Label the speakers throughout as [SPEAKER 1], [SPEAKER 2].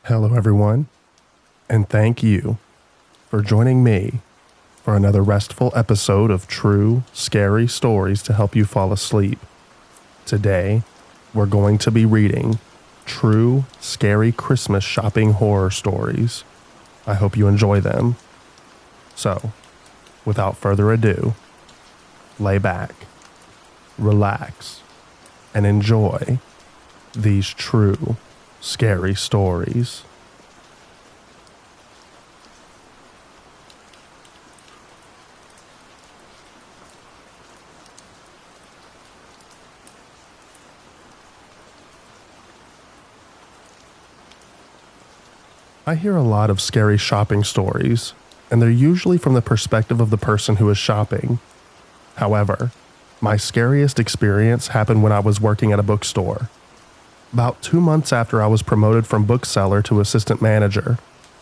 [SPEAKER 1] Hello, everyone, and thank you for joining me for another restful episode of True Scary Stories to help you fall asleep. Today, we're going to be reading True Scary Christmas Shopping Horror Stories. I hope you enjoy them. So, without further ado, lay back, relax, and enjoy these true scary stories. I hear a lot of scary shopping stories, and they're usually from the perspective of the person who is shopping. However, my scariest experience happened when I was working at a bookstore. About 2 months after I was promoted from bookseller to assistant manager,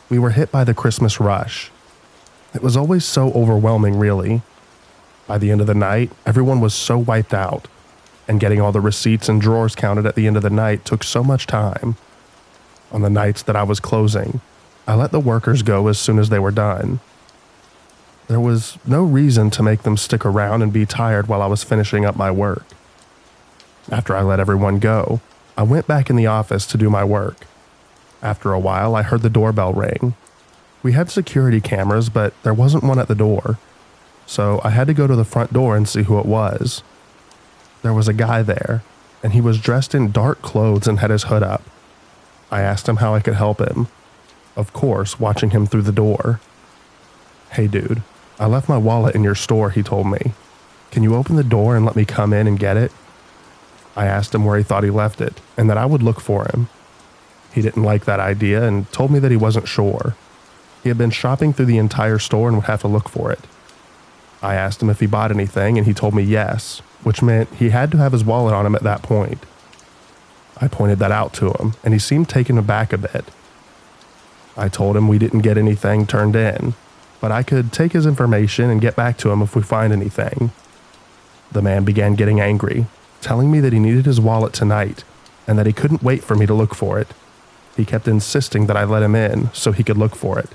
[SPEAKER 1] we were hit by the Christmas rush. It was always so overwhelming, really. By the end of the night, everyone was so wiped out, and getting all the receipts and drawers counted at the end of the night took so much time. On the nights that I was closing, I let the workers go as soon as they were done. There was no reason to make them stick around and be tired while I was finishing up my work. After I let everyone go, I went back in the office to do my work. After a while, I heard the doorbell ring. We had security cameras, but there wasn't one at the door, so I had to go to the front door and see who it was. There was a guy there, and he was dressed in dark clothes and had his hood up. I asked him how I could help him, of course, watching him through the door. "Hey dude, I left my wallet in your store," he told me. "Can you open the door and let me come in and get it?" I asked him where he thought he left it, and that I would look for him. He didn't like that idea and told me that he wasn't sure. He had been shopping through the entire store and would have to look for it. I asked him if he bought anything, and he told me yes, which meant he had to have his wallet on him at that point. I pointed that out to him, and he seemed taken aback a bit. I told him we didn't get anything turned in, but I could take his information and get back to him if we find anything. The man began getting angry, telling me that he needed his wallet tonight and that he couldn't wait for me to look for it. He kept insisting that I let him in so he could look for it.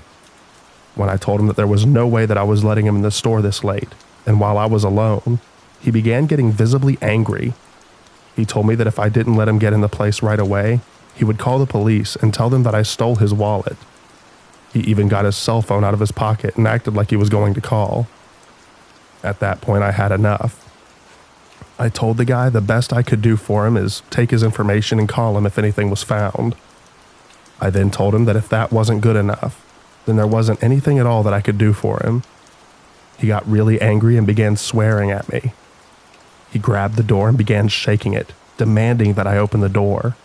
[SPEAKER 1] When I told him that there was no way that I was letting him in the store this late, and while I was alone, he began getting visibly angry. He told me that if I didn't let him get in the place right away, he would call the police and tell them that I stole his wallet. He even got his cell phone out of his pocket and acted like he was going to call. At that point, I had enough. I told the guy the best I could do for him is take his information and call him if anything was found. I then told him that if that wasn't good enough, then there wasn't anything at all that I could do for him. He got really angry and began swearing at me. He grabbed the door and began shaking it, demanding that I open the door.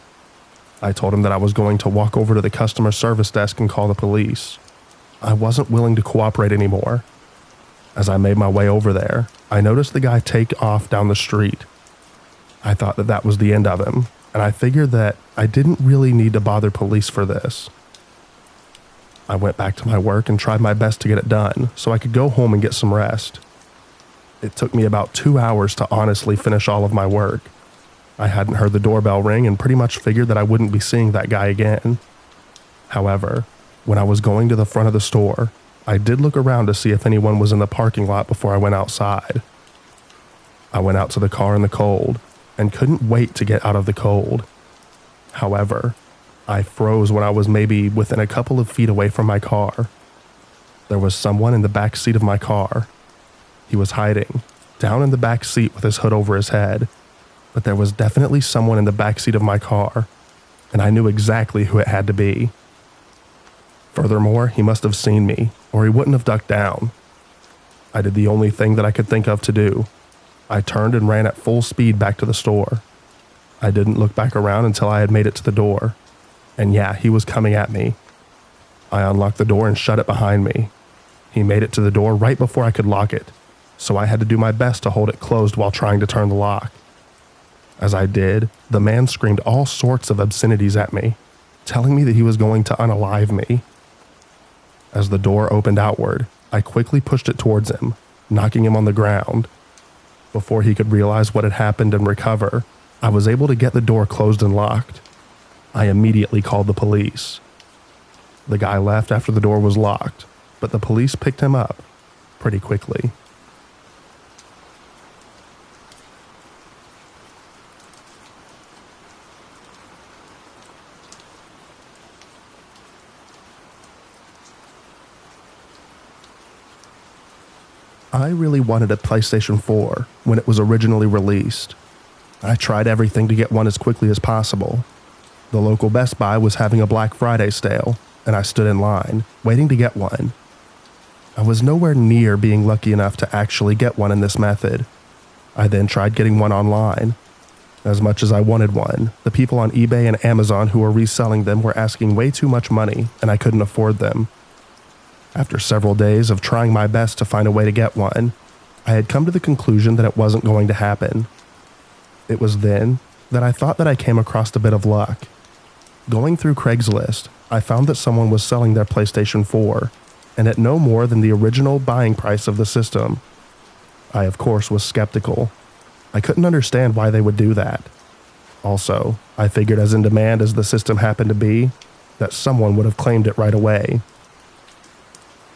[SPEAKER 1] I told him that I was going to walk over to the customer service desk and call the police. I wasn't willing to cooperate anymore. As I made my way over there, I noticed the guy take off down the street. I thought that that was the end of him, and I figured that I didn't really need to bother police for this. I went back to my work and tried my best to get it done so I could go home and get some rest. It took me about 2 hours to honestly finish all of my work. I hadn't heard the doorbell ring and pretty much figured that I wouldn't be seeing that guy again. However, when I was going to the front of the store, I did look around to see if anyone was in the parking lot before I went outside. I went out to the car in the cold and couldn't wait to get out of the cold. However, I froze when I was maybe within a couple of feet away from my car. There was someone in the back seat of my car. He was hiding, down in the back seat with his hood over his head, but there was definitely someone in the back seat of my car, and I knew exactly who it had to be. Furthermore, he must have seen me, or he wouldn't have ducked down. I did the only thing that I could think of to do. I turned and ran at full speed back to the store. I didn't look back around until I had made it to the door. And yeah, he was coming at me. I unlocked the door and shut it behind me. He made it to the door right before I could lock it, so I had to do my best to hold it closed while trying to turn the lock. As I did, the man screamed all sorts of obscenities at me, telling me that he was going to unalive me. As the door opened outward, I quickly pushed it towards him, knocking him on the ground. Before he could realize what had happened and recover, I was able to get the door closed and locked. I immediately called the police. The guy left after the door was locked, but the police picked him up pretty quickly. I really wanted a PlayStation 4 when it was originally released. I tried everything to get one as quickly as possible. The local Best Buy was having a Black Friday sale, and I stood in line, waiting to get one. I was nowhere near being lucky enough to actually get one in this method. I then tried getting one online. As much as I wanted one, the people on eBay and Amazon who were reselling them were asking way too much money, and I couldn't afford them. After several days of trying my best to find a way to get one, I had come to the conclusion that it wasn't going to happen. It was then that I thought that I came across a bit of luck. Going through Craigslist, I found that someone was selling their PlayStation 4, and at no more than the original buying price of the system. I, of course, was skeptical. I couldn't understand why they would do that. Also, I figured as in demand as the system happened to be, that someone would have claimed it right away.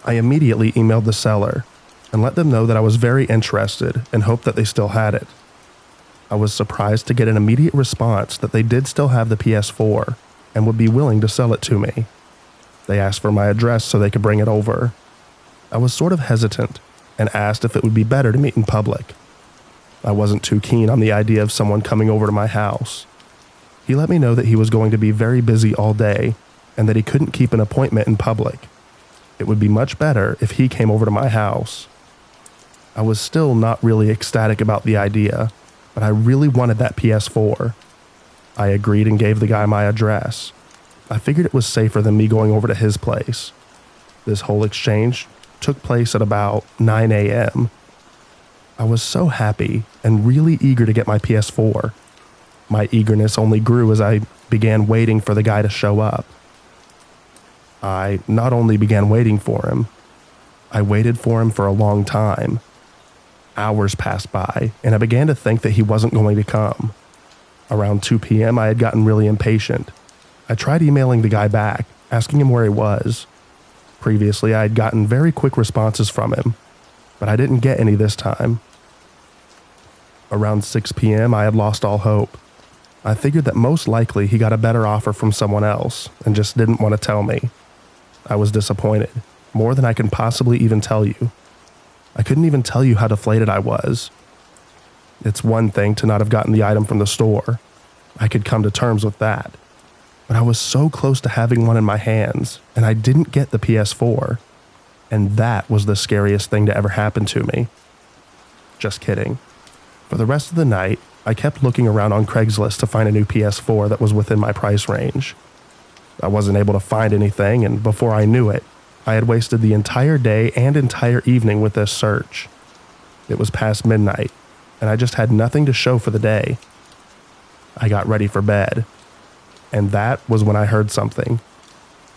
[SPEAKER 1] I immediately emailed the seller and let them know that I was very interested and hoped that they still had it. I was surprised to get an immediate response that they did still have the PS4 and would be willing to sell it to me. They asked for my address so they could bring it over. I was sort of hesitant and asked if it would be better to meet in public. I wasn't too keen on the idea of someone coming over to my house. He let me know that he was going to be very busy all day and that he couldn't keep an appointment in public. It would be much better if he came over to my house. I was still not really ecstatic about the idea, but I really wanted that PS4. I agreed and gave the guy my address. I figured it was safer than me going over to his place. This whole exchange took place at about 9 a.m. I was so happy and really eager to get my PS4. My eagerness only grew as I began waiting for the guy to show up. I not only began waiting for him, I waited for him for a long time. Hours passed by, and I began to think that he wasn't going to come. Around 2 p.m., I had gotten really impatient. I tried emailing the guy back, asking him where he was. Previously, I had gotten very quick responses from him, but I didn't get any this time. Around 6 p.m., I had lost all hope. I figured that most likely he got a better offer from someone else and just didn't want to tell me. I was disappointed, more than I can possibly even tell you. I couldn't even tell you how deflated I was. It's one thing to not have gotten the item from the store. I could come to terms with that. But I was so close to having one in my hands, and I didn't get the PS4. And that was the scariest thing to ever happen to me. Just kidding. For the rest of the night, I kept looking around on Craigslist to find a new PS4 that was within my price range. I wasn't able to find anything, and before I knew it, I had wasted the entire day and entire evening with this search. It was past midnight, and I just had nothing to show for the day. I got ready for bed, and that was when I heard something.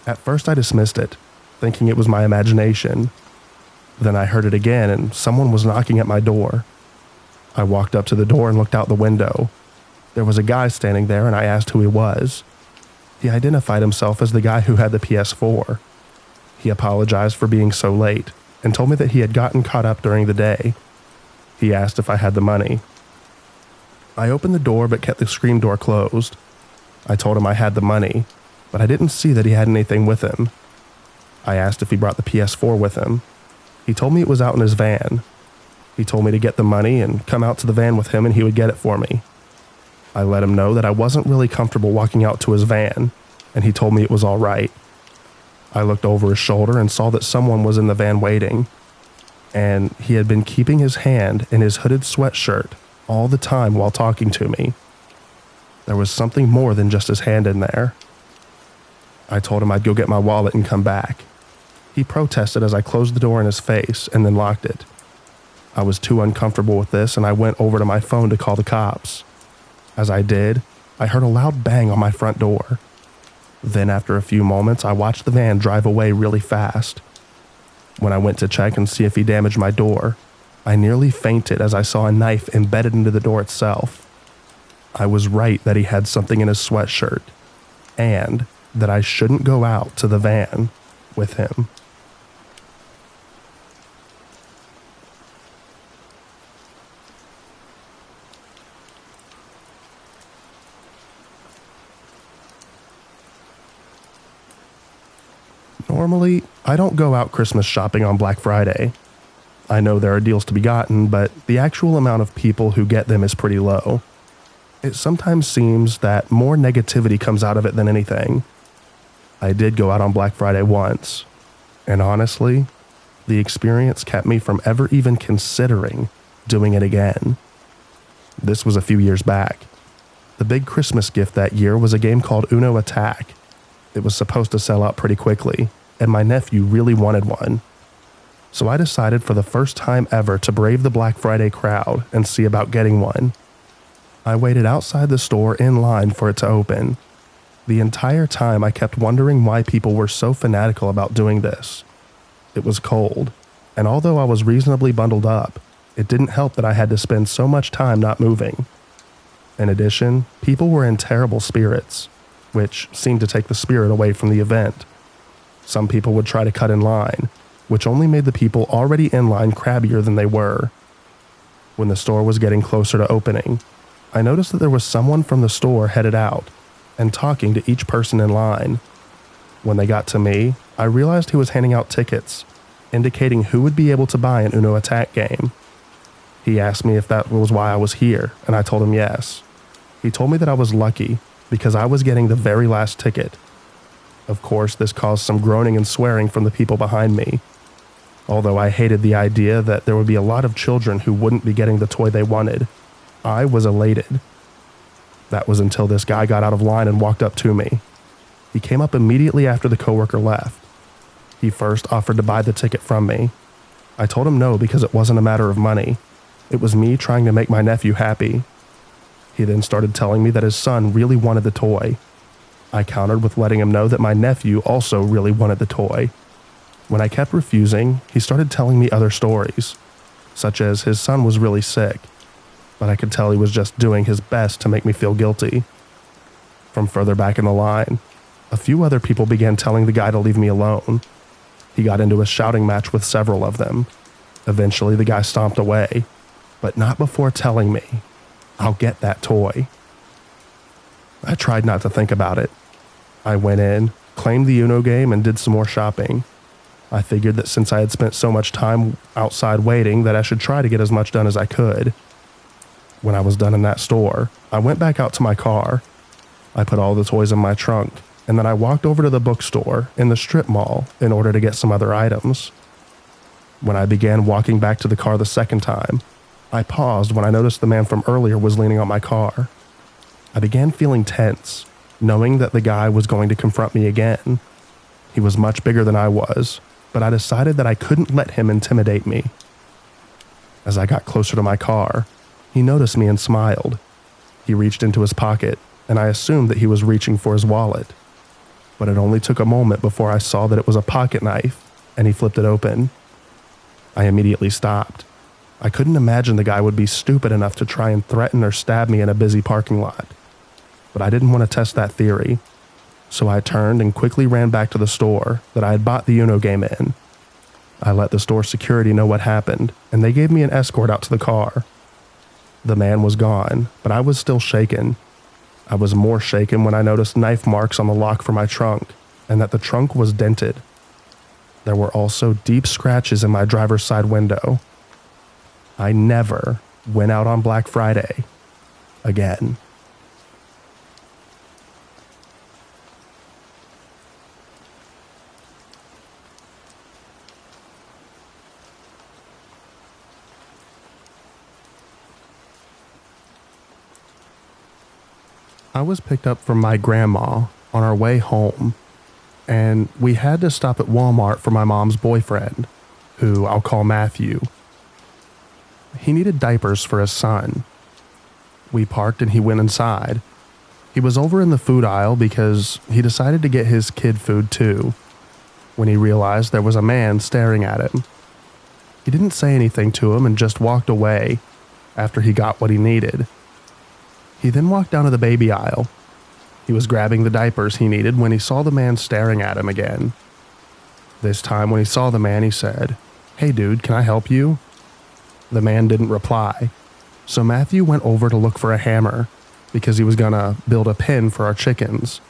[SPEAKER 1] At first I dismissed it, thinking it was my imagination. Then I heard it again, and someone was knocking at my door. I walked up to the door and looked out the window. There was a guy standing there, and I asked who he was. He identified himself as the guy who had the PS4. He apologized for being so late and told me that he had gotten caught up during the day. He asked if I had the money. I opened the door but kept the screen door closed. I told him I had the money, but I didn't see that he had anything with him. I asked if he brought the PS4 with him. He told me it was out in his van. He told me to get the money and come out to the van with him and he would get it for me. I let him know that I wasn't really comfortable walking out to his van, and he told me it was all right. I looked over his shoulder and saw that someone was in the van waiting, and he had been keeping his hand in his hooded sweatshirt all the time while talking to me. There was something more than just his hand in there. I told him I'd go get my wallet and come back. He protested as I closed the door in his face and then locked it. I was too uncomfortable with this, and I went over to my phone to call the cops. As I did, I heard a loud bang on my front door. Then after a few moments, I watched the van drive away really fast. When I went to check and see if he damaged my door, I nearly fainted as I saw a knife embedded into the door itself. I was right that he had something in his sweatshirt, and that I shouldn't go out to the van with him. Normally, I don't go out Christmas shopping on Black Friday. I know there are deals to be gotten, but the actual amount of people who get them is pretty low. It sometimes seems that more negativity comes out of it than anything. I did go out on Black Friday once, and honestly, the experience kept me from ever even considering doing it again. This was a few years back. The big Christmas gift that year was a game called Uno Attack. It was supposed to sell out pretty quickly, and my nephew really wanted one. So I decided for the first time ever to brave the Black Friday crowd and see about getting one. I waited outside the store in line for it to open. The entire time I kept wondering why people were so fanatical about doing this. It was cold, and although I was reasonably bundled up, it didn't help that I had to spend so much time not moving. In addition, people were in terrible spirits, which seemed to take the spirit away from the event. Some people would try to cut in line, which only made the people already in line crabbier than they were. When the store was getting closer to opening, I noticed that there was someone from the store headed out and talking to each person in line. When they got to me, I realized he was handing out tickets, indicating who would be able to buy an Uno Attack game. He asked me if that was why I was here, and I told him yes. He told me that I was lucky because I was getting the very last ticket. Of course, this caused some groaning and swearing from the people behind me. Although I hated the idea that there would be a lot of children who wouldn't be getting the toy they wanted, I was elated. That was until this guy got out of line and walked up to me. He came up immediately after the coworker left. He first offered to buy the ticket from me. I told him no because it wasn't a matter of money. It was me trying to make my nephew happy. He then started telling me that his son really wanted the toy. I countered with letting him know that my nephew also really wanted the toy. When I kept refusing, he started telling me other stories, such as his son was really sick, but I could tell he was just doing his best to make me feel guilty. From further back in the line, a few other people began telling the guy to leave me alone. He got into a shouting match with several of them. Eventually, the guy stomped away, but not before telling me, "I'll get that toy." I tried not to think about it. I went in, claimed the Uno game, and did some more shopping. I figured that since I had spent so much time outside waiting that I should try to get as much done as I could. When I was done in that store, I went back out to my car. I put all the toys in my trunk, and then I walked over to the bookstore in the strip mall in order to get some other items. When I began walking back to the car the second time, I paused when I noticed the man from earlier was leaning on my car. I began feeling tense, knowing that the guy was going to confront me again. He was much bigger than I was, but I decided that I couldn't let him intimidate me. As I got closer to my car, he noticed me and smiled. He reached into his pocket, and I assumed that he was reaching for his wallet. But it only took a moment before I saw that it was a pocket knife, and he flipped it open. I immediately stopped. I couldn't imagine the guy would be stupid enough to try and threaten or stab me in a busy parking lot. But I didn't want to test that theory, so I turned and quickly ran back to the store that I had bought the Uno game in. I let the store security know what happened, and they gave me an escort out to the car. The man was gone, but I was still shaken. I was more shaken when I noticed knife marks on the lock for my trunk, and that the trunk was dented. There were also deep scratches in my driver's side window. I never went out on Black Friday again. I was picked up from my grandma on our way home, and we had to stop at Walmart for my mom's boyfriend, who I'll call Matthew. He needed diapers for his son. We parked and he went inside. He was over in the food aisle because he decided to get his kid food too, when he realized there was a man staring at him. He didn't say anything to him and just walked away after he got what he needed. He then walked down to the baby aisle. He was grabbing the diapers he needed when he saw the man staring at him again. This time when he saw the man, he said, "Hey dude, can I help you?" The man didn't reply, so Matthew went over to look for a hammer because he was gonna build a pen for our chickens.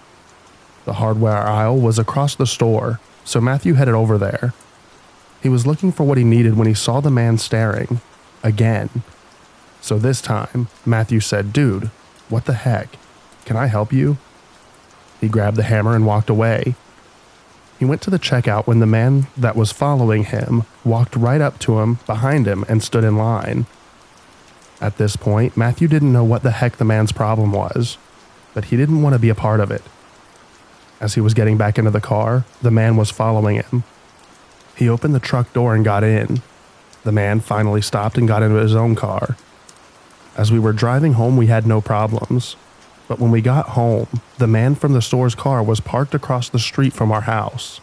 [SPEAKER 1] The hardware aisle was across the store, so Matthew headed over there. He was looking for what he needed when he saw the man staring again. So this time, Matthew said, "Dude, what the heck? Can I help you?" He grabbed the hammer and walked away. He went to the checkout when the man that was following him walked right up to him behind him and stood in line. At this point, Matthew didn't know what the heck the man's problem was, but he didn't want to be a part of it. As he was getting back into the car, the man was following him. He opened the truck door and got in. The man finally stopped and got into his own car. As we were driving home, we had no problems. But when we got home, the man from the store's car was parked across the street from our house.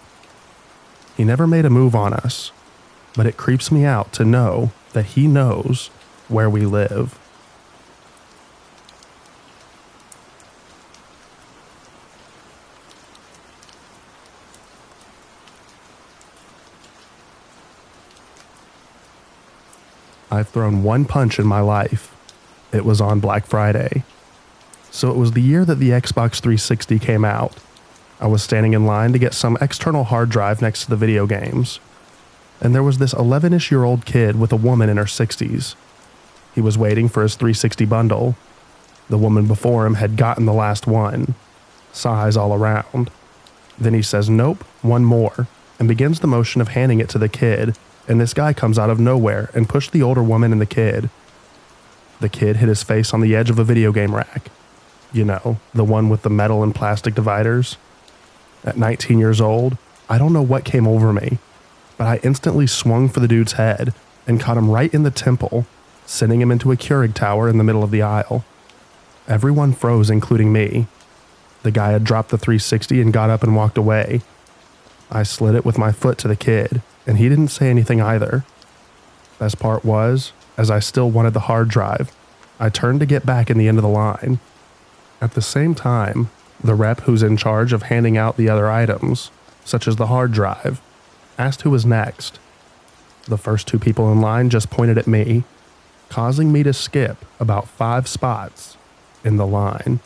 [SPEAKER 1] He never made a move on us, but it creeps me out to know that he knows where we live. I've thrown one punch in my life. It was on Black Friday. So it was the year that the Xbox 360 came out. I was standing in line to get some external hard drive next to the video games. And there was this 11-ish-year-old kid with a woman in her 60s. He was waiting for his 360 bundle. The woman before him had gotten the last one. Sighs all around. Then he says, "Nope, one more," and begins the motion of handing it to the kid, and this guy comes out of nowhere and pushed the older woman and the kid. The kid hit his face on the edge of a video game rack. You know, the one with the metal and plastic dividers. At 19 years old, I don't know what came over me, but I instantly swung for the dude's head and caught him right in the temple, sending him into a Keurig tower in the middle of the aisle. Everyone froze, including me. The guy had dropped the 360 and got up and walked away. I slid it with my foot to the kid, and he didn't say anything either. Best part was, as I still wanted the hard drive, I turned to get back in the end of the line. At the same time, the rep who's in charge of handing out the other items, such as the hard drive, asked who was next. The first two people in line just pointed at me, causing me to skip about 5 spots in the line.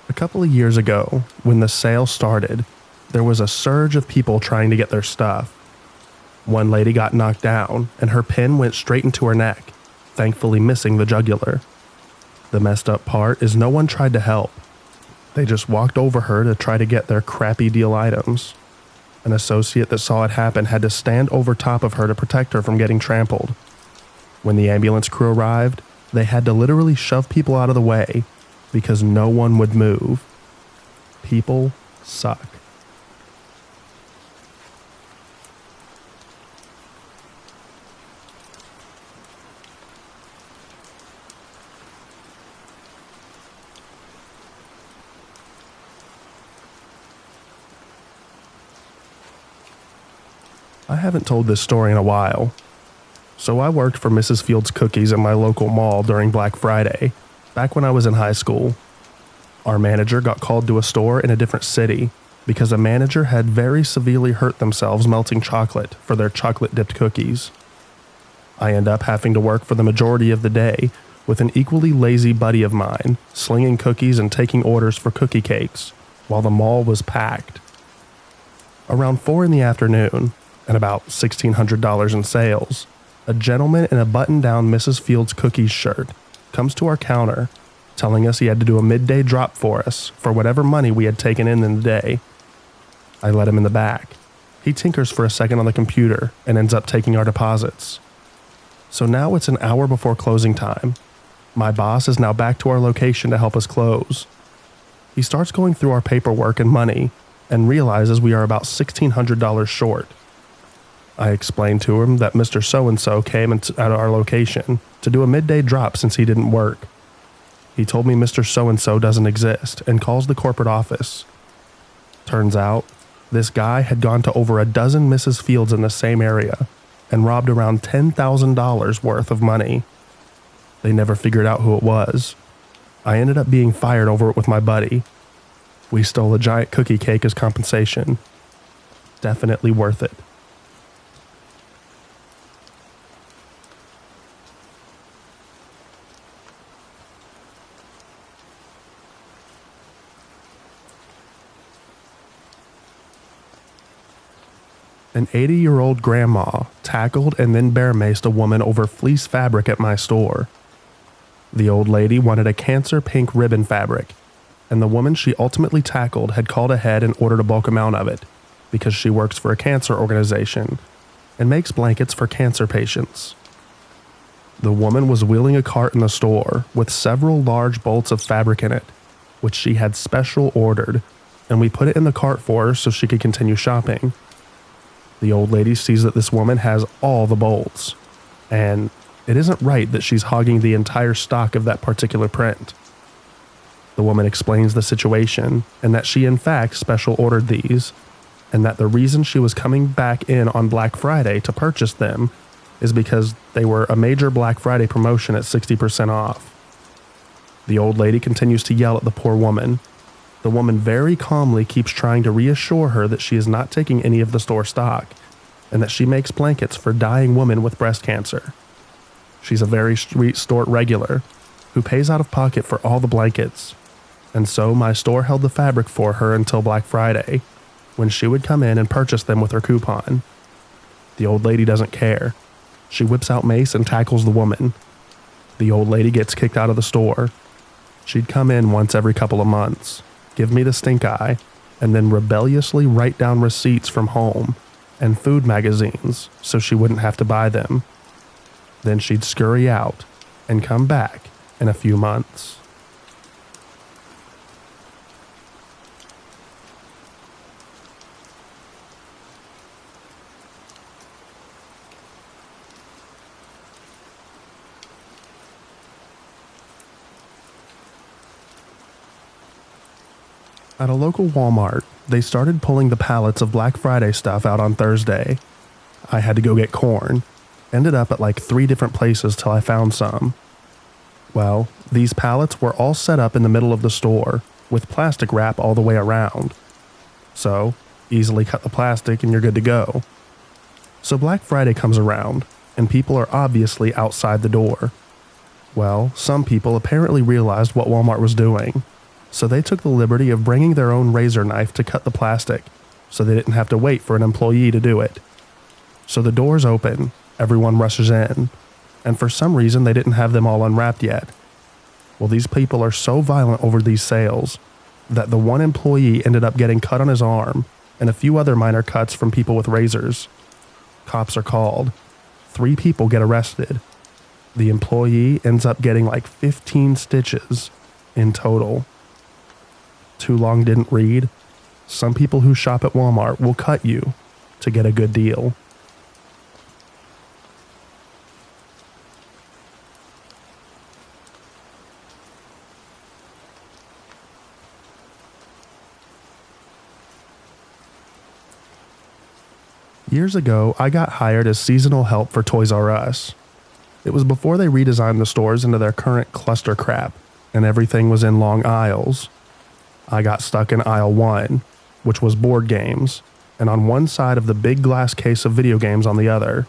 [SPEAKER 1] A couple of years ago, when the sale started, there was a surge of people trying to get their stuff. One lady got knocked down, and her pin went straight into her neck, thankfully missing the jugular. The messed up part is no one tried to help. They just walked over her to try to get their crappy deal items. An associate that saw it happen had to stand over top of her to protect her from getting trampled. When the ambulance crew arrived, they had to literally shove people out of the way because no one would move. People suck. I haven't told this story in a while. So I worked for Mrs. Fields Cookies at my local mall during Black Friday, back when I was in high school. Our manager got called to a store in a different city because a manager had very severely hurt themselves melting chocolate for their chocolate-dipped cookies. I end up having to work for the majority of the day with an equally lazy buddy of mine, slinging cookies and taking orders for cookie cakes, while the mall was packed. Around 4 in the afternoon, and about $1,600 in sales, a gentleman in a button-down Mrs. Fields Cookies shirt comes to our counter, telling us he had to do a midday drop for us for whatever money we had taken in the day. I let him in the back. He tinkers for a second on the computer and ends up taking our deposits. So now it's an hour before closing time. My boss is now back to our location to help us close. He starts going through our paperwork and money and realizes we are about $1,600 short. I explained to him that Mr. So-and-so came at our location to do a midday drop since he didn't work. He told me Mr. So-and-so doesn't exist and calls the corporate office. Turns out, this guy had gone to over a dozen Mrs. Fields in the same area and robbed around $10,000 worth of money. They never figured out who it was. I ended up being fired over it with my buddy. We stole a giant cookie cake as compensation. Definitely worth it. An 80-year-old grandma tackled and then bear-maced a woman over fleece fabric at my store. The old lady wanted a cancer pink ribbon fabric, and the woman she ultimately tackled had called ahead and ordered a bulk amount of it because she works for a cancer organization and makes blankets for cancer patients. The woman was wheeling a cart in the store with several large bolts of fabric in it, which she had special ordered, and we put it in the cart for her so she could continue shopping. The old lady sees that this woman has all the bolts, and it isn't right that she's hogging the entire stock of that particular print. The woman explains the situation and that she in fact special ordered these, and that the reason she was coming back in on Black Friday to purchase them is because they were a major Black Friday promotion at 60% off. The old lady continues to yell at the poor woman. The woman very calmly keeps trying to reassure her that she is not taking any of the store stock, and that she makes blankets for dying women with breast cancer. She's a very street store regular who pays out of pocket for all the blankets, and so my store held the fabric for her until Black Friday, when she would come in and purchase them with her coupon. The old lady doesn't care. She whips out Mace and tackles the woman. The old lady gets kicked out of the store. She'd come in once every couple of months, give me the stink eye, and then rebelliously write down receipts from home and food magazines so she wouldn't have to buy them. Then she'd scurry out and come back in a few months. At a local Walmart, they started pulling the pallets of Black Friday stuff out on Thursday. I had to go get corn. Ended up at like 3 different places till I found some. Well, these pallets were all set up in the middle of the store, with plastic wrap all the way around. So, easily cut the plastic and you're good to go. So Black Friday comes around, and people are obviously outside the door. Well, some people apparently realized what Walmart was doing, so they took the liberty of bringing their own razor knife to cut the plastic, so they didn't have to wait for an employee to do it. So the doors open, everyone rushes in, and for some reason they didn't have them all unwrapped yet. Well, these people are so violent over these sales that the one employee ended up getting cut on his arm and a few other minor cuts from people with razors. Cops are called. 3 people get arrested. The employee ends up getting like 15 stitches in total. Too long didn't read. Some people who shop at Walmart will cut you to get a good deal. Years ago, I got hired as seasonal help for Toys R Us. It was before they redesigned the stores into their current cluster crap, and everything was in long aisles. I got stuck in aisle 1, which was board games, and on one side of the big glass case of video games on the other.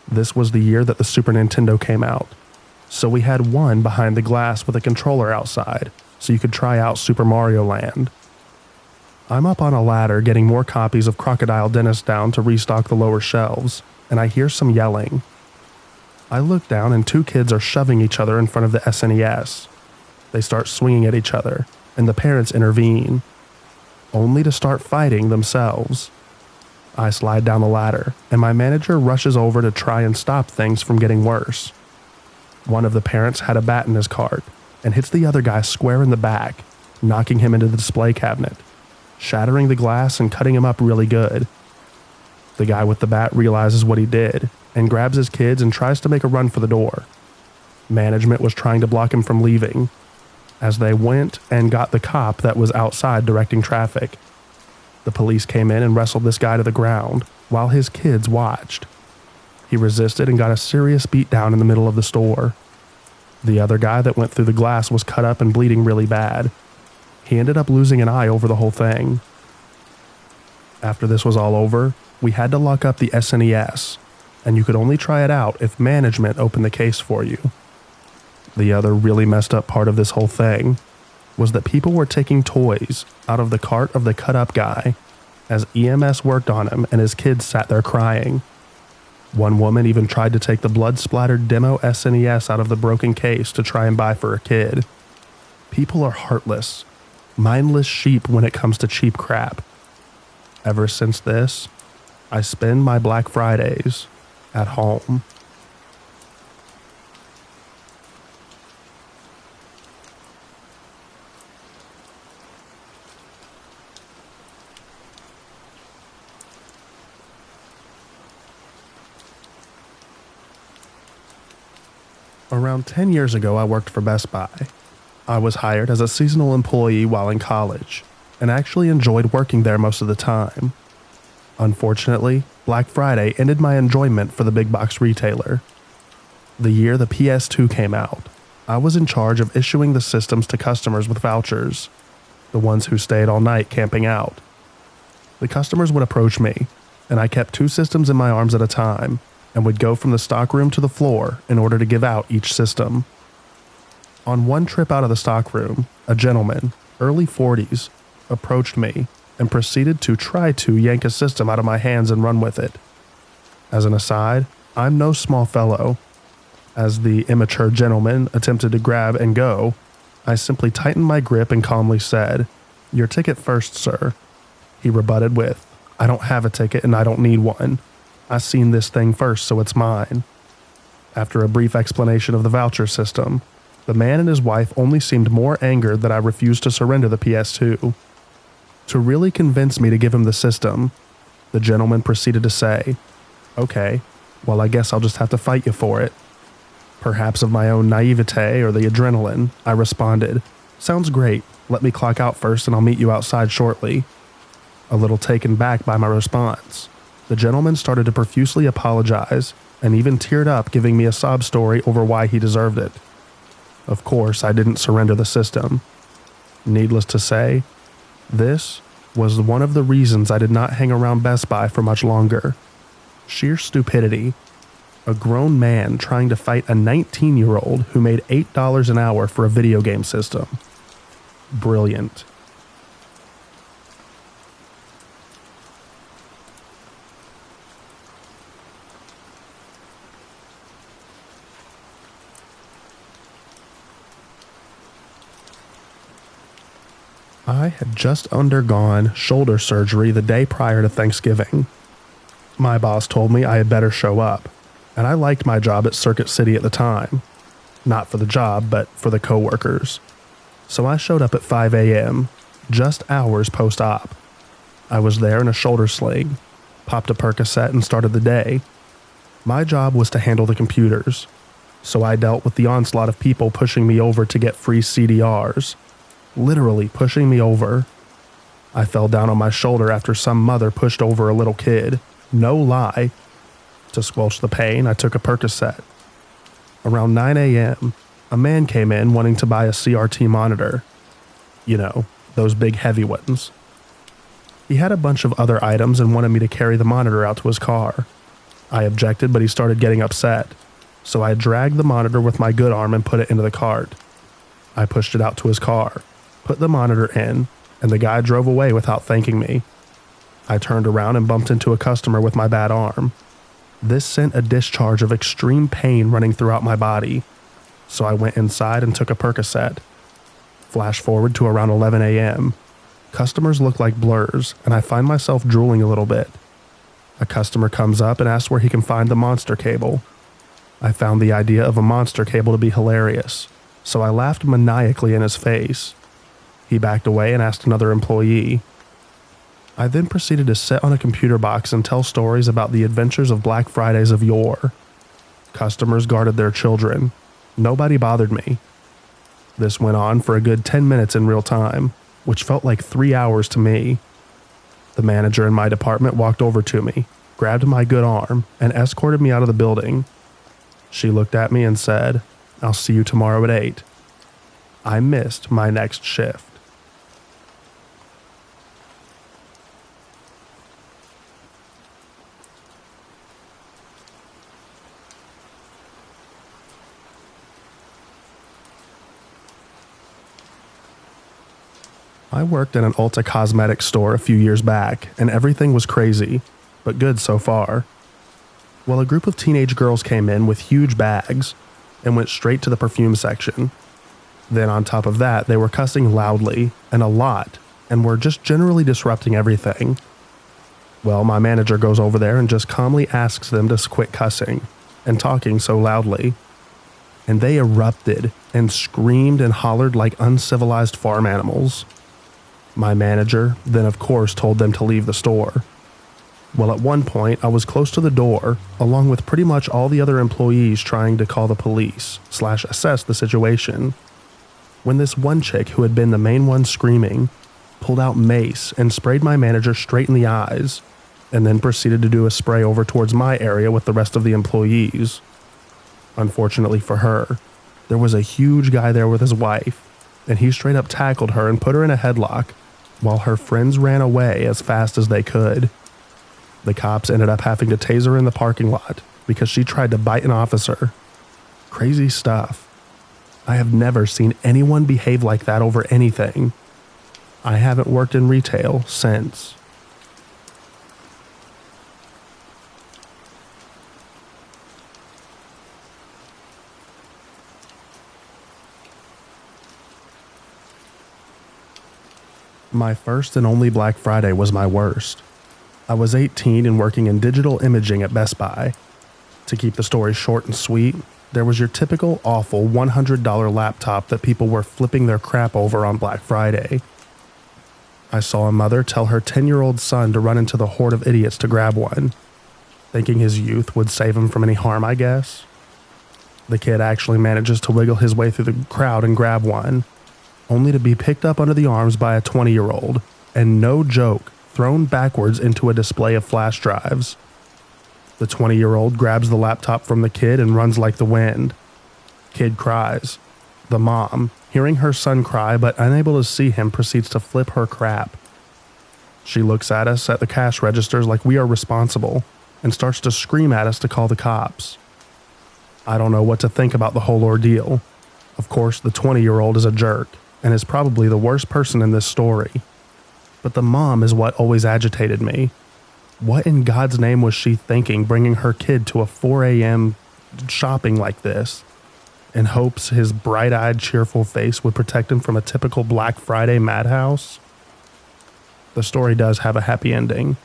[SPEAKER 1] This was the year that the Super Nintendo came out, so we had one behind the glass with a controller outside, so you could try out Super Mario Land. I'm up on a ladder getting more copies of Crocodile Dentist down to restock the lower shelves, and I hear some yelling. I look down and 2 kids are shoving each other in front of the SNES. They start swinging at each other, and the parents intervene, only to start fighting themselves. I slide down the ladder, and my manager rushes over to try and stop things from getting worse. One of the parents had a bat in his cart, and hits the other guy square in the back, knocking him into the display cabinet, shattering the glass and cutting him up really good. The guy with the bat realizes what he did, and grabs his kids and tries to make a run for the door. Management was trying to block him from leaving, as they went and got the cop that was outside directing traffic. The police came in and wrestled this guy to the ground while his kids watched. He resisted and got a serious beatdown in the middle of the store. The other guy that went through the glass was cut up and bleeding really bad. He ended up losing an eye over the whole thing. After this was all over, we had to lock up the SNES, and you could only try it out if management opened the case for you. The other really messed up part of this whole thing was that people were taking toys out of the cart of the cut-up guy as EMS worked on him and his kids sat there crying. One woman even tried to take the blood-splattered demo SNES out of the broken case to try and buy for her kid. People are heartless, mindless sheep when it comes to cheap crap. Ever since this, I spend my Black Fridays at home. Around 10 years ago, I worked for Best Buy. I was hired as a seasonal employee while in college, and actually enjoyed working there most of the time. Unfortunately, Black Friday ended my enjoyment for the big box retailer. The year the PS2 came out, I was in charge of issuing the systems to customers with vouchers, the ones who stayed all night camping out. The customers would approach me, and I kept 2 systems in my arms at a time, and would go from the stockroom to the floor in order to give out each system. On one trip out of the stockroom, a gentleman, early 40s, approached me and proceeded to try to yank a system out of my hands and run with it. As an aside, I'm no small fellow. As the immature gentleman attempted to grab and go, I simply tightened my grip and calmly said, "Your ticket first, sir." He rebutted with, "I don't have a ticket and I don't need one. I seen this thing first, so it's mine." After a brief explanation of the voucher system, the man and his wife only seemed more angered that I refused to surrender the PS2. To really convince me to give him the system, the gentleman proceeded to say, "Okay, well I guess I'll just have to fight you for it." Perhaps of my own naivete or the adrenaline, I responded, "Sounds great, let me clock out first and I'll meet you outside shortly." A little taken back by my response, the gentleman started to profusely apologize and even teared up, giving me a sob story over why he deserved it. Of course, I didn't surrender the system. Needless to say, this was one of the reasons I did not hang around Best Buy for much longer. Sheer stupidity. A grown man trying to fight a 19-year-old who made $8 an hour for a video game system. Brilliant. I had just undergone shoulder surgery the day prior to Thanksgiving. My boss told me I had better show up, and I liked my job at Circuit City at the time. Not for the job, but for the coworkers. So I showed up at 5 a.m., just hours post-op. I was there in a shoulder sling, popped a Percocet and started the day. My job was to handle the computers, so I dealt with the onslaught of people pushing me over to get free CDRs. Literally pushing me over. I fell down on my shoulder after some mother pushed over a little kid. No lie. To squelch the pain, I took a Percocet. Around 9 a.m., a man came in wanting to buy a CRT monitor. You know, those big heavy ones. He had a bunch of other items and wanted me to carry the monitor out to his car. I objected, but he started getting upset, so I dragged the monitor with my good arm and put it into the cart. I pushed it out to his car, put the monitor in, and the guy drove away without thanking me. I turned around and bumped into a customer with my bad arm. This sent a discharge of extreme pain running throughout my body, so I went inside and took a Percocet. Flash forward to around 11 a.m. Customers look like blurs, and I find myself drooling a little bit. A customer comes up and asks where he can find the monster cable. I found the idea of a monster cable to be hilarious, so I laughed maniacally in his face. He backed away and asked another employee. I then proceeded to sit on a computer box and tell stories about the adventures of Black Fridays of yore. Customers guarded their children. Nobody bothered me. This went on for a good 10 minutes in real time, which felt like 3 hours to me. The manager in my department walked over to me, grabbed my good arm, and escorted me out of the building. She looked at me and said, "I'll see you tomorrow at 8. I missed my next shift. I worked in an Ulta cosmetics store a few years back, and everything was crazy, but good so far. Well, a group of teenage girls came in with huge bags and went straight to the perfume section. Then on top of that, they were cussing loudly and a lot, and were just generally disrupting everything. Well, my manager goes over there and just calmly asks them to quit cussing and talking so loudly. And they erupted and screamed and hollered like uncivilized farm animals. My manager then of course told them to leave the store. Well, at one point I was close to the door, along with pretty much all the other employees trying to call the police/assess the situation, when this one chick who had been the main one screaming pulled out Mace and sprayed my manager straight in the eyes, and then proceeded to do a spray over towards my area with the rest of the employees. Unfortunately for her, there was a huge guy there with his wife, and he straight up tackled her and put her in a headlock, while her friends ran away as fast as they could. The cops ended up having to tase her in the parking lot because she tried to bite an officer. Crazy stuff. I have never seen anyone behave like that over anything. I haven't worked in retail since. My first and only Black Friday was my worst. I was 18 and working in digital imaging at Best Buy. To keep the story short and sweet, there was your typical awful $100 laptop that people were flipping their crap over on Black Friday. I saw a mother tell her 10-year-old son to run into the horde of idiots to grab one, thinking his youth would save him from any harm, I guess. The kid actually manages to wiggle his way through the crowd and grab one, only to be picked up under the arms by a 20-year-old, and no joke, thrown backwards into a display of flash drives. The 20-year-old grabs the laptop from the kid and runs like the wind. Kid cries. The mom, hearing her son cry but unable to see him, proceeds to flip her crap. She looks at us at the cash registers like we are responsible and starts to scream at us to call the cops. I don't know what to think about the whole ordeal. Of course, the 20-year-old is a jerk and is probably the worst person in this story. But the mom is what always agitated me. What in God's name was she thinking bringing her kid to a 4 a.m. shopping like this, in hopes his bright-eyed, cheerful face would protect him from a typical Black Friday madhouse? The story does have a happy ending.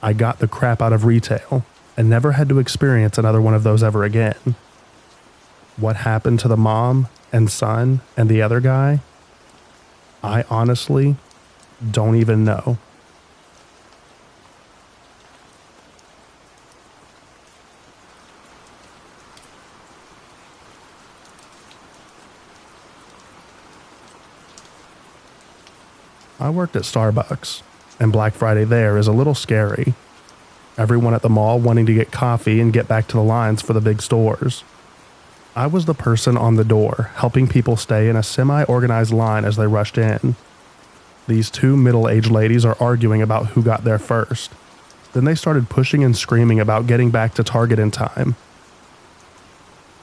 [SPEAKER 1] I got the crap out of retail and never had to experience another one of those ever again. What happened to the mom and son and the other guy? I honestly don't even know. I worked at Starbucks, and Black Friday there is a little scary. Everyone at the mall wanting to get coffee and get back to the lines for the big stores. I was the person on the door, helping people stay in a semi-organized line as they rushed in. These two middle-aged ladies are arguing about who got there first. Then they started pushing and screaming about getting back to Target in time.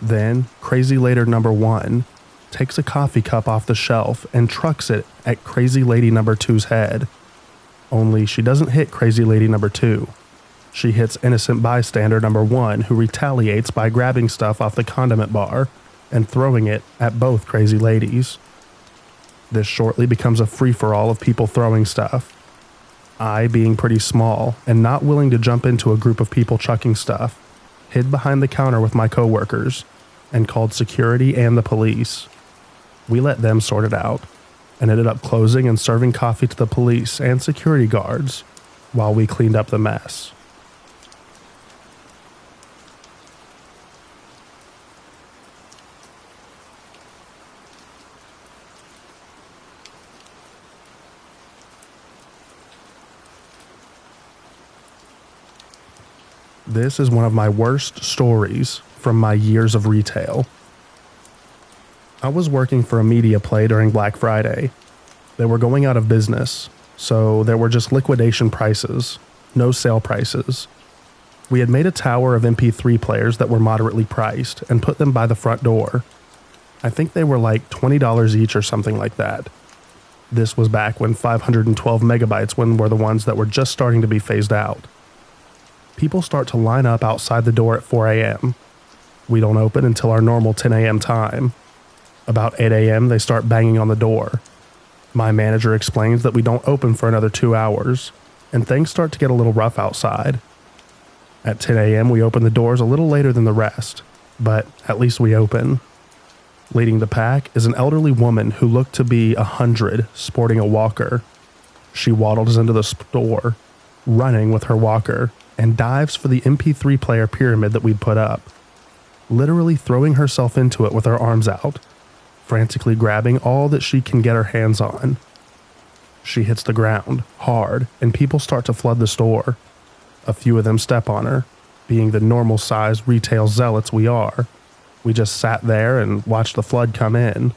[SPEAKER 1] Then, Crazy Lady number 1 takes a coffee cup off the shelf and trucks it at Crazy Lady number 2's head. Only she doesn't hit Crazy Lady number 2. She hits innocent bystander number 1, who retaliates by grabbing stuff off the condiment bar and throwing it at both crazy ladies. This shortly becomes a free-for-all of people throwing stuff. I, being pretty small and not willing to jump into a group of people chucking stuff, hid behind the counter with my coworkers and called security and the police. We let them sort it out and ended up closing and serving coffee to the police and security guards while we cleaned up the mess. This is one of my worst stories from my years of retail. I was working for a media play during Black Friday. They were going out of business, so there were just liquidation prices, no sale prices. We had made a tower of MP3 players that were moderately priced and put them by the front door. I think they were like $20 each or something like that. This was back when 512 megabytes were the ones that were just starting to be phased out. People start to line up outside the door at 4 a.m. We don't open until our normal 10 a.m. time. About 8 a.m. they start banging on the door. My manager explains that we don't open for another 2 hours, and things start to get a little rough outside. At 10 a.m. we open the doors a little later than the rest, but at least we open. Leading the pack is an elderly woman who looked to be 100, sporting a walker. She waddles into the store, running with her walker, and dives for the MP3 player pyramid that we'd put up, literally throwing herself into it with her arms out, frantically grabbing all that she can get her hands on. She hits the ground hard, and people start to flood the store. A few of them step on her. Being the normal-sized retail zealots we are, we just sat there and watched the flood come in.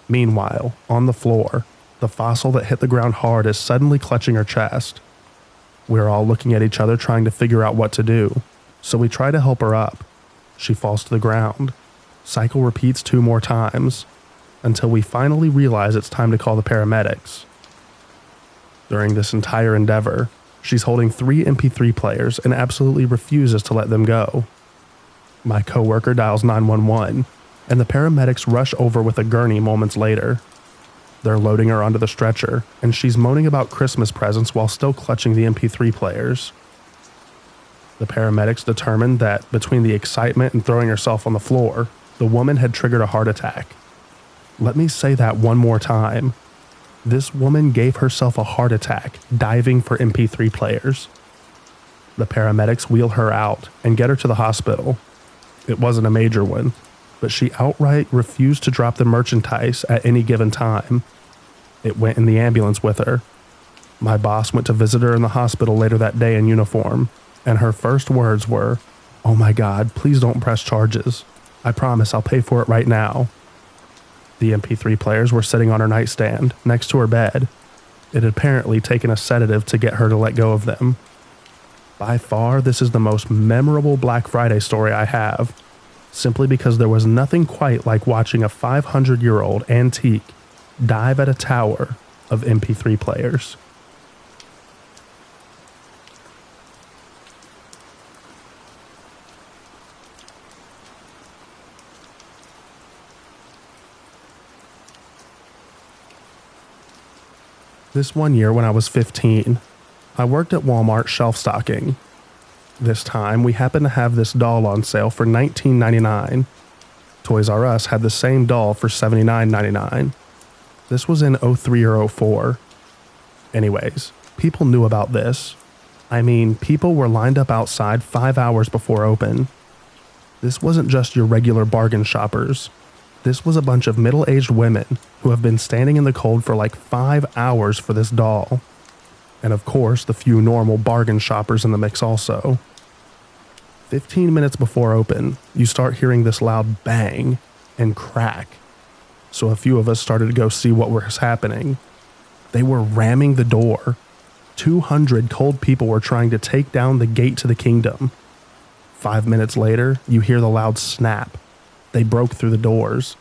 [SPEAKER 1] Meanwhile, on the floor, the fossil that hit the ground hard is suddenly clutching her chest. We're all looking at each other trying to figure out what to do, so we try to help her up. She falls to the ground. Cycle repeats 2 more times, until we finally realize it's time to call the paramedics. During this entire endeavor, she's holding 3 MP3 players and absolutely refuses to let them go. My coworker dials 911, and the paramedics rush over with a gurney moments later. They're loading her onto the stretcher, and she's moaning about Christmas presents while still clutching the MP3 players. The paramedics determined that between the excitement and throwing herself on the floor, the woman had triggered a heart attack. Let me say that one more time. This woman gave herself a heart attack diving for MP3 players. The paramedics wheel her out and get her to the hospital. It wasn't a major one, but she outright refused to drop the merchandise at any given time. It went in the ambulance with her. My boss went to visit her in the hospital later that day in uniform, and her first words were, "Oh my God, please don't press charges. I promise I'll pay for it right now." The MP3 players were sitting on her nightstand, next to her bed. It had apparently taken a sedative to get her to let go of them. By far, this is the most memorable Black Friday story I have, simply because there was nothing quite like watching a 500-year-old antique dive at a tower of MP3 players. This one year when I was 15, I worked at Walmart shelf stocking. This time, we happened to have this doll on sale for $19.99. Toys R Us had the same doll for $79.99. This was in 03 or 04. Anyways, people knew about this. I mean, people were lined up outside 5 hours before open. This wasn't just your regular bargain shoppers. This was a bunch of middle-aged women who have been standing in the cold for like 5 hours for this doll. And of course, the few normal bargain shoppers in the mix also. 15 minutes before open, you start hearing this loud bang and crack. So a few of us started to go see what was happening. They were ramming the door. 200 cold people were trying to take down the gate to the kingdom. 5 minutes later, you hear the loud snap. They broke through the doors.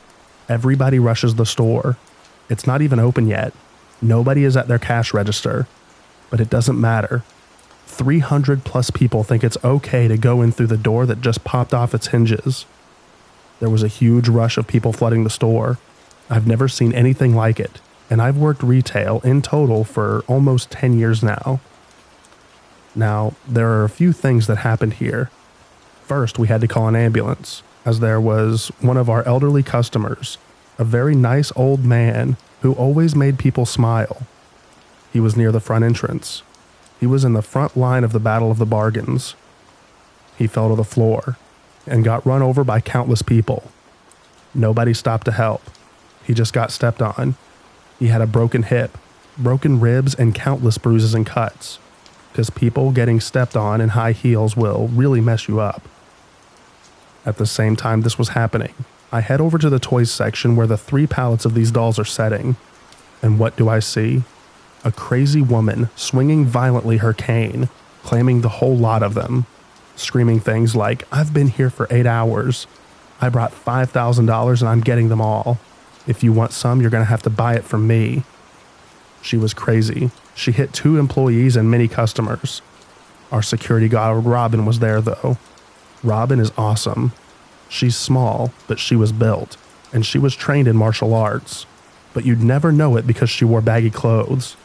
[SPEAKER 1] Everybody rushes the store. It's not even open yet. Nobody is at their cash register. But it doesn't matter. 300 plus people think it's okay to go in through the door that just popped off its hinges. There was a huge rush of people flooding the store. I've never seen anything like it, and I've worked retail in total for almost 10 years now. Now, there are a few things that happened here. First, we had to call an ambulance, as there was one of our elderly customers, a very nice old man who always made people smile. He was near the front entrance. He was in the front line of the Battle of the Bargains. He fell to the floor and got run over by countless people. Nobody stopped to help. He just got stepped on. He had a broken hip, broken ribs, and countless bruises and cuts. because people getting stepped on in high heels will really mess you up. At the same time this was happening, I head over to the toys section where the 3 pallets of these dolls are setting, and what do I see? A crazy woman swinging violently her cane, claiming the whole lot of them, screaming things like, "I've been here for 8 hours. I brought $5,000 and I'm getting them all. If you want some, you're going to have to buy it from me." She was crazy. She hit 2 employees and many customers. Our security guard Robin was there though. Robin is awesome. She's small, but she was built, and she was trained in martial arts, but you'd never know it because she wore baggy clothes.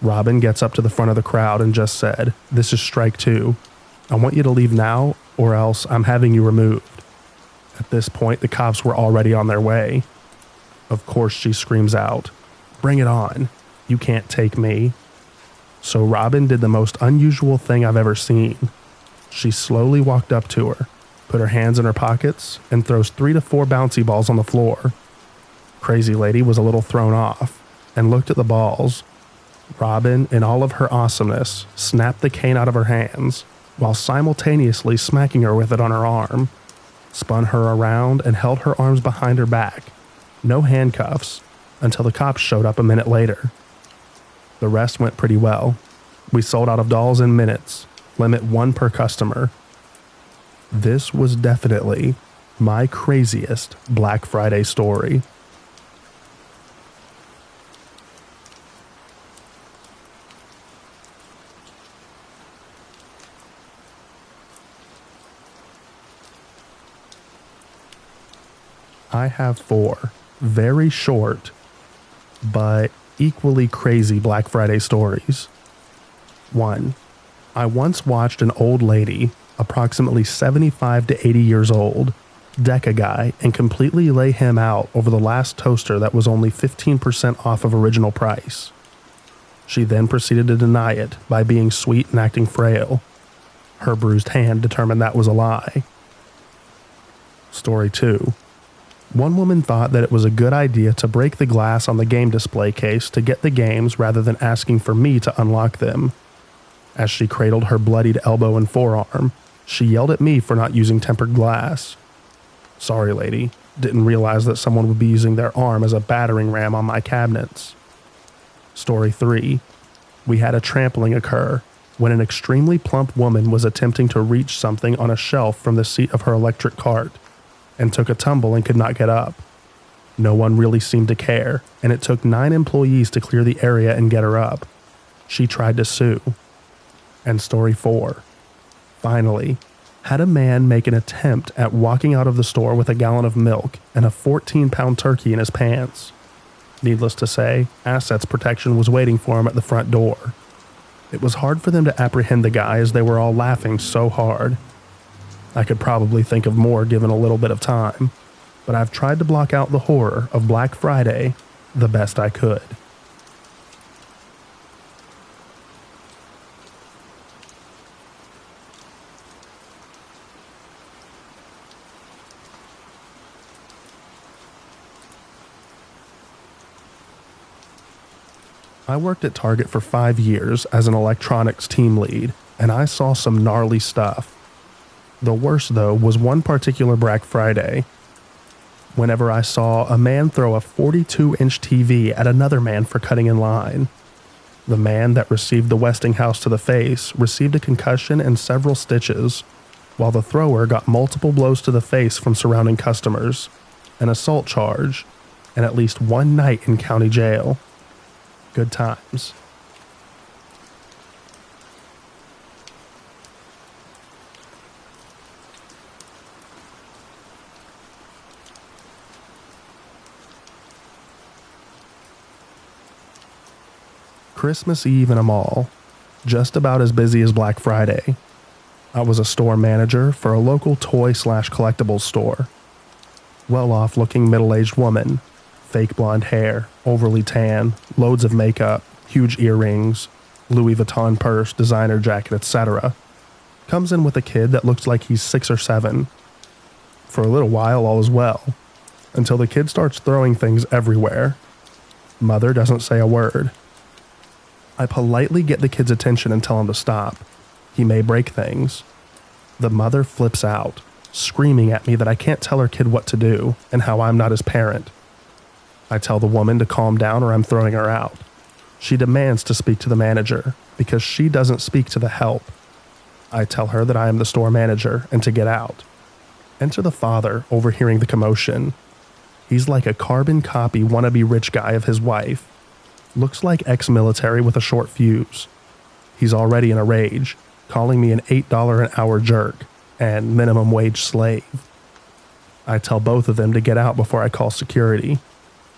[SPEAKER 1] Robin gets up to the front of the crowd and just said, "This is strike 2. I want you to leave now or else I'm having you removed." At this point, the cops were already on their way. Of course, she screams out, "Bring it on. You can't take me." So Robin did the most unusual thing I've ever seen. She slowly walked up to her, put her hands in her pockets, and throws 3 to 4 bouncy balls on the floor. Crazy lady was a little thrown off and looked at the balls. Robin, in all of her awesomeness, snapped the cane out of her hands while simultaneously smacking her with it on her arm, spun her around and held her arms behind her back, no handcuffs, until the cops showed up a minute later. The rest went pretty well. We sold out of dolls in minutes, limit 1 per customer. This was definitely my craziest Black Friday story. I have 4 very short, but equally crazy Black Friday stories. 1. I once watched an old lady, approximately 75 to 80 years old, deck a guy and completely lay him out over the last toaster that was only 15% off of original price. She then proceeded to deny it by being sweet and acting frail. Her bruised hand determined that was a lie. Story 2. One woman thought that it was a good idea to break the glass on the game display case to get the games rather than asking for me to unlock them. As she cradled her bloodied elbow and forearm, she yelled at me for not using tempered glass. Sorry, lady, didn't realize that someone would be using their arm as a battering ram on my cabinets. Story 3. We had a trampling occur when an extremely plump woman was attempting to reach something on a shelf from the seat of her electric cart, and took a tumble and could not get up. No one really seemed to care, and it took 9 employees to clear the area and get her up. She tried to sue. And story 4. Finally, had a man make an attempt at walking out of the store with a gallon of milk and a 14-pound turkey in his pants. Needless to say, assets protection was waiting for him at the front door. It was hard for them to apprehend the guy as they were all laughing so hard. I could probably think of more given a little bit of time, but I've tried to block out the horror of Black Friday the best I could. I worked at Target for 5 years as an electronics team lead, and I saw some gnarly stuff. The worst, though, was one particular Black Friday. Whenever I saw a man throw a 42-inch TV at another man for cutting in line. The man that received the Westinghouse to the face received a concussion and several stitches, while the thrower got multiple blows to the face from surrounding customers, an assault charge, and at least 1 night in county jail. Good times. Christmas Eve in a mall, just about as busy as Black Friday. I was a store manager for a local toy/collectibles store. Well-off looking middle-aged woman, fake blonde hair, overly tan, loads of makeup, huge earrings, Louis Vuitton purse, designer jacket, etc. Comes in with a kid that looks like he's 6 or 7. For a little while all is well, until the kid starts throwing things everywhere. Mother doesn't say a word. I politely get the kid's attention and tell him to stop. He may break things. The mother flips out, screaming at me that I can't tell her kid what to do and how I'm not his parent. I tell the woman to calm down or I'm throwing her out. She demands to speak to the manager because she doesn't speak to the help. I tell her that I am the store manager and to get out. Enter the father, overhearing the commotion. He's like a carbon copy wannabe rich guy of his wife. Looks like ex-military with a short fuse. He's already in a rage, calling me an $8 an hour jerk and minimum wage slave. I tell both of them to get out before I call security.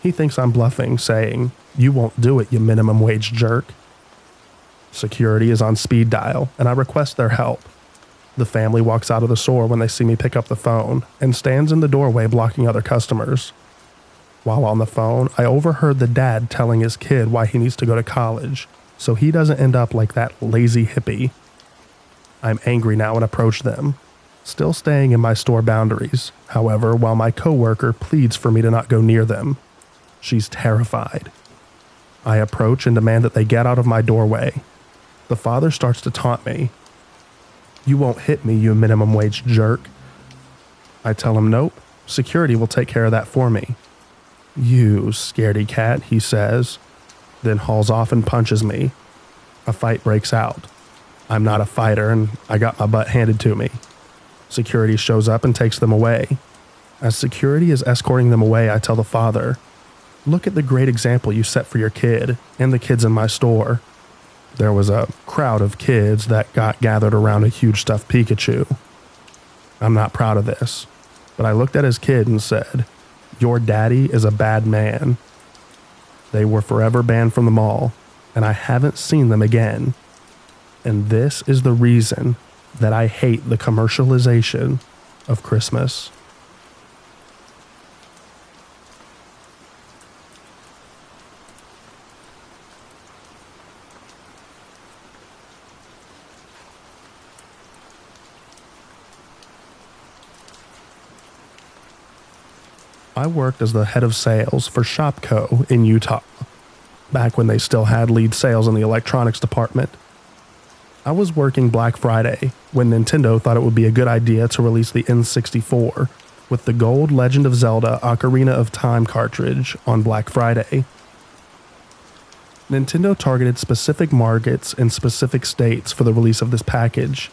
[SPEAKER 1] He thinks I'm bluffing, saying, "You won't do it, you minimum wage jerk." Security is on speed dial, and I request their help. The family walks out of the store when they see me pick up the phone and stands in the doorway blocking other customers. While on the phone, I overheard the dad telling his kid why he needs to go to college, so he doesn't end up like that lazy hippie. I'm angry now and approach them, still staying in my store boundaries, however, while my coworker pleads for me to not go near them. She's terrified. I approach and demand that they get out of my doorway. The father starts to taunt me. "You won't hit me, you minimum wage jerk." I tell him nope, security will take care of that for me. "You scaredy cat," he says, then hauls off and punches me. A fight breaks out. I'm not a fighter and I got my butt handed to me. Security shows up and takes them away. As security is escorting them away, I tell the father, "Look at the great example you set for your kid and the kids in my store." There was a crowd of kids that got gathered around a huge stuffed Pikachu. I'm not proud of this, but I looked at his kid and said, "Your daddy is a bad man." They were forever banned from the mall, and I haven't seen them again. And this is the reason that I hate the commercialization of Christmas. I worked as the head of sales for Shopco in Utah, back when they still had lead sales in the electronics department. I was working Black Friday when Nintendo thought it would be a good idea to release the N64 with the gold Legend of Zelda Ocarina of Time cartridge on Black Friday. Nintendo targeted specific markets and specific states for the release of this package,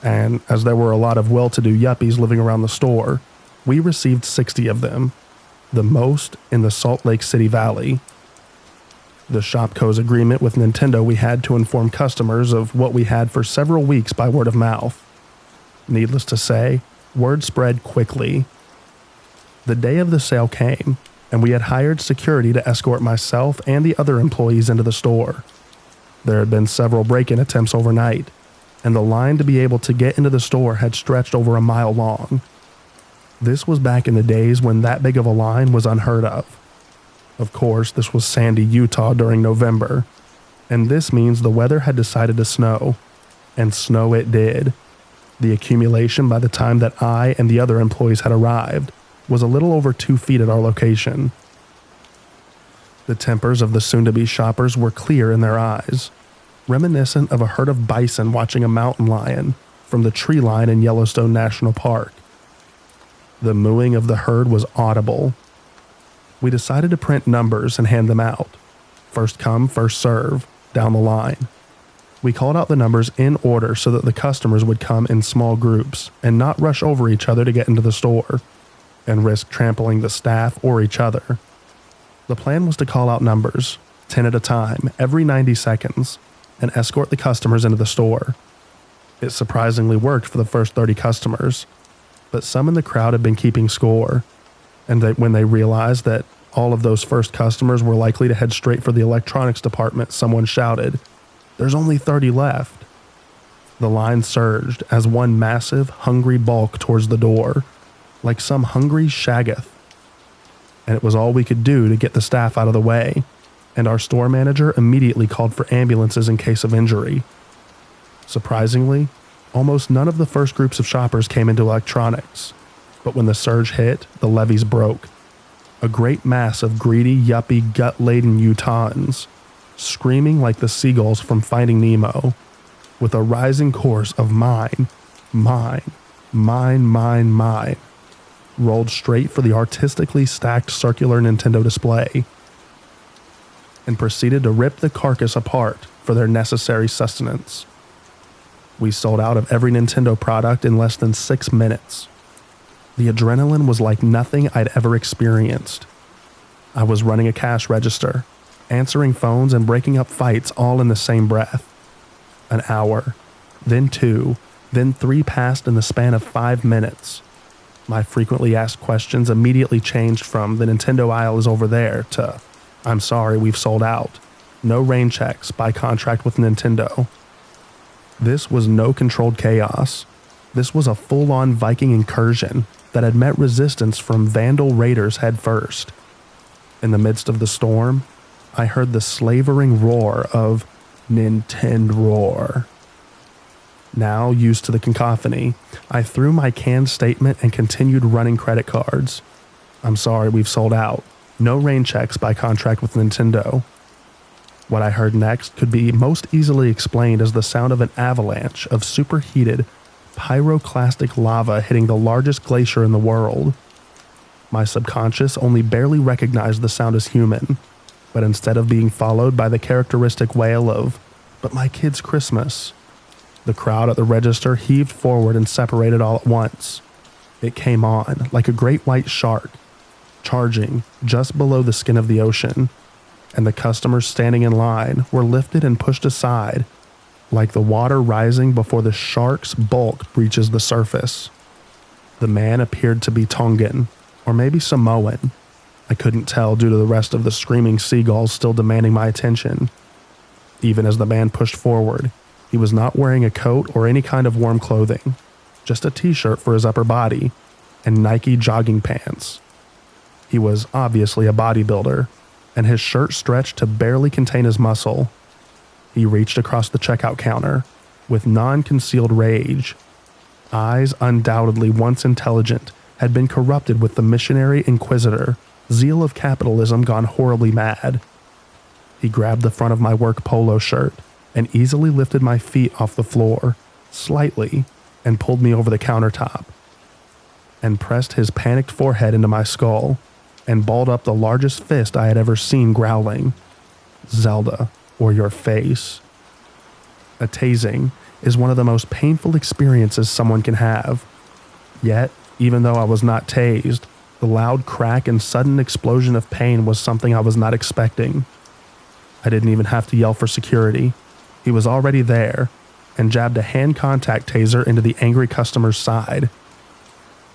[SPEAKER 1] and as there were a lot of well-to-do yuppies living around the store, we received 60 of them, the most in the Salt Lake City Valley. The Shopco's agreement with Nintendo, we had to inform customers of what we had for several weeks by word of mouth. Needless to say, word spread quickly. The day of the sale came, and we had hired security to escort myself and the other employees into the store. There had been several break-in attempts overnight, and the line to be able to get into the store had stretched over a mile long. This was back in the days when that big of a line was unheard of. Of course, this was Sandy, Utah during November, and this means the weather had decided to snow, and snow it did. The accumulation by the time that I and the other employees had arrived was a little over 2 feet at our location. The tempers of the soon-to-be shoppers were clear in their eyes, reminiscent of a herd of bison watching a mountain lion from the tree line in Yellowstone National Park. The mooing of the herd was audible. We decided to print numbers and hand them out. First come, first serve, down the line. We called out the numbers in order so that the customers would come in small groups and not rush over each other to get into the store and risk trampling the staff or each other. The plan was to call out numbers, 10 at a time, every 90 seconds, and escort the customers into the store. It surprisingly worked for the first 30 customers, but some in the crowd had been keeping score, and when they realized that all of those first customers were likely to head straight for the electronics department, someone shouted, "There's only 30 left." The line surged as one massive, hungry bulk towards the door, like some hungry shaggoth. And it was all we could do to get the staff out of the way, and our store manager immediately called for ambulances in case of injury. Surprisingly, almost none of the first groups of shoppers came into electronics, but when the surge hit, the levees broke. A great mass of greedy, yuppie, gut-laden Utahns, screaming like the seagulls from Finding Nemo, with a rising chorus of mine, mine, mine, mine, mine, rolled straight for the artistically stacked circular Nintendo display, and proceeded to rip the carcass apart for their necessary sustenance. We sold out of every Nintendo product in less than 6 minutes. The adrenaline was like nothing I'd ever experienced. I was running a cash register, answering phones and breaking up fights all in the same breath. An hour, then 2, then 3 passed in the span of 5 minutes. My frequently asked questions immediately changed from "the Nintendo aisle is over there" to "I'm sorry, we've sold out. No rain checks, by contract with Nintendo." This was no controlled chaos. This was a full-on Viking incursion that had met resistance from vandal raiders head first. In the midst of the storm, I heard the slavering roar of Nintendo roar. Now, used to the cacophony, I threw my canned statement and continued running credit cards. "I'm sorry, we've sold out. No rain checks, by contract with Nintendo." What I heard next could be most easily explained as the sound of an avalanche of superheated, pyroclastic lava hitting the largest glacier in the world. My subconscious only barely recognized the sound as human, but instead of being followed by the characteristic wail of, "But my kid's Christmas," the crowd at the register heaved forward and separated all at once. It came on like a great white shark, charging just below the skin of the ocean, and the customers standing in line were lifted and pushed aside, like the water rising before the shark's bulk breaches the surface. The man appeared to be Tongan, or maybe Samoan. I couldn't tell due to the rest of the screaming seagulls still demanding my attention. Even as the man pushed forward, he was not wearing a coat or any kind of warm clothing, just a t-shirt for his upper body and Nike jogging pants. He was obviously a bodybuilder, and his shirt stretched to barely contain his muscle. He reached across the checkout counter with non-concealed rage. Eyes undoubtedly once intelligent had been corrupted with the missionary inquisitor, zeal of capitalism gone horribly mad. He grabbed the front of my work polo shirt and easily lifted my feet off the floor, slightly, and pulled me over the countertop, and pressed his panicked forehead into my skull, and balled up the largest fist I had ever seen, growling, "Zelda, or your face." A tasing is one of the most painful experiences someone can have. Yet, even though I was not tased, the loud crack and sudden explosion of pain was something I was not expecting. I didn't even have to yell for security. He was already there, and jabbed a hand contact taser into the angry customer's side.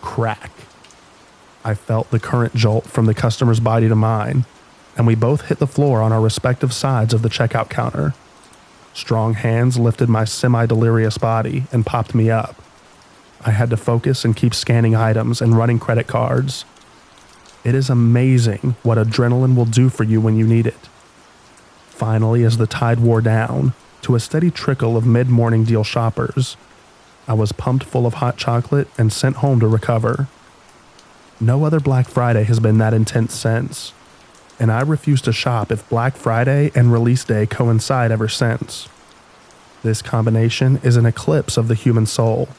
[SPEAKER 1] Crack. I felt the current jolt from the customer's body to mine, and we both hit the floor on our respective sides of the checkout counter. Strong hands lifted my semi-delirious body and popped me up. I had to focus and keep scanning items and running credit cards. It is amazing what adrenaline will do for you when you need it. Finally, as the tide wore down to a steady trickle of mid-morning deal shoppers, I was pumped full of hot chocolate and sent home to recover. No other Black Friday has been that intense since, and I refuse to shop if Black Friday and release day coincide ever since. This combination is an eclipse of the human soul,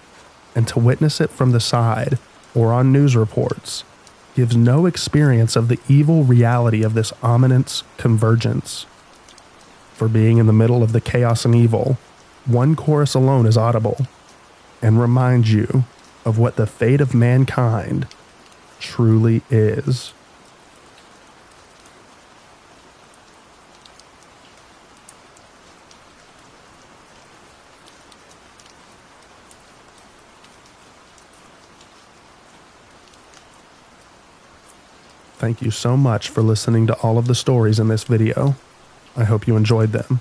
[SPEAKER 1] and to witness it from the side or on news reports gives no experience of the evil reality of this ominous convergence. For being in the middle of the chaos and evil, one chorus alone is audible, and reminds you of what the fate of mankind truly is. Thank you so much for listening to all of the stories in this video. I hope you enjoyed them.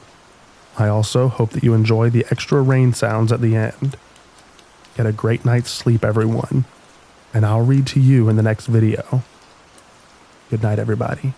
[SPEAKER 1] I also hope that you enjoy the extra rain sounds at the end. Get a great night's sleep, everyone, and I'll read to you in the next video. Good night, everybody.